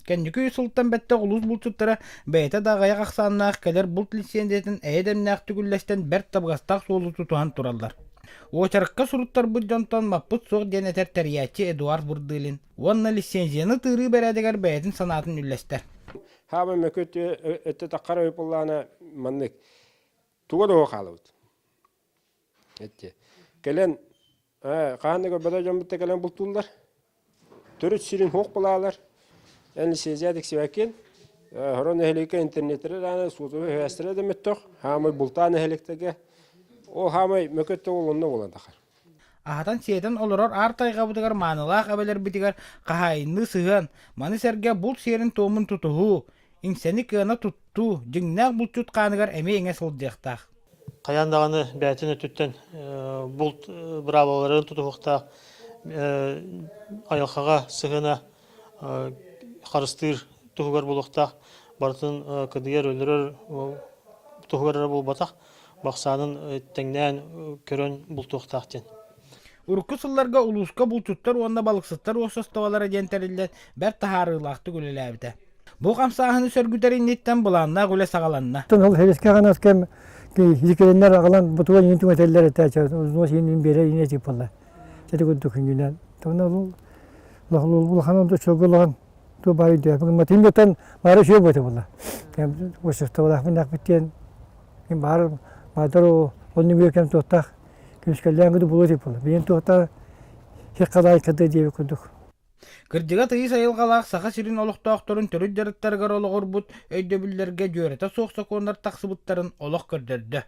Кәннүкі сылттан бәтті ұлыс бұлтыттара бәйті дағая қақсаннақ кәлер бұлт лицензиятын әйдемнәқ түгілләстен бәрт табғастақ солы тұтуған туралдар. Очарыққа сұруттар бұд жонтон маппыт соқ денетер тәриятчы Эдуард Бурдылин. Онна лицензияны тыры бәрәдігер бәйтін санатын үлләстер. Хабы мәкөт өтті таққара өп олағына маннық туға доға қалауыд. Кәлен қағандығы бәді жомбытта кәлен бұлтулдар. Түріт сирин хоқ болалар. Әні сезиядық севәкен. Хорон әхелікі интернеттері раны суытығы өәстірі дәметтіқ. Хамай бұлтаны әхеліктігі. О хамай мәкөтті олынны оладақар. Ағатан сиетен олырор артайға бұдығар манылақ әбелер бітігар қағайынны сыған. Маны сәрге бұлт серін томын тұтығы. Инсәні кыана тұтту. Жыңнақ бұлт тұтқанығар әме еңе солдияқтақ. Қаяндағаны бәтіні түттен бұлт бұрабаларын тұтығықтақ. Айылқаға сығына қарыстыр тұғығар болуқтақ. Бартын кыдығар өлірір тұғығар бол батақ. Бақсанын тәңнән көрін бұлтуқтақтен. Урукку сылларга улуска булчуттар онна балыксыттар осостовалара дентерилден бәр тахарылақты гүлеләбіті. Бұл қамсағыны сөргүтер иннеттен бұланна гүле сағаланна. Ол хевеске ғанас кем жекеленler ағалан бұтуған ентің өтелер әтәчі. Ұзынос енін бере инетік болла. Жәді күнді күнгінен. Бұл қанымды чоғылған бары де. Матиметтен бары шөй бөті болла. Осостовалақпен ақбіттен бары мадыр оның бөкем тоқтақ. Күміскәлләңгіді болу деп болы. Бейін тоқтар хек қалай кәді дейбі күндік. Кырдыға тыйы сайылғалақ сақа сирин олықтақтарын түрі дәріттергер олығыр бұд өйдөбілдерге жөрета соқса кондар тақсыбыттарын олық көрдірді.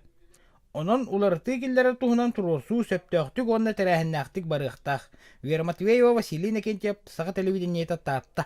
Онын уларты келдері тұғынан тұрусу сөптөқтік онына тәрәхіннәқтік барықтақ. Вера Матвеева, Василий Некентьев, Сақа телевидениеті татта.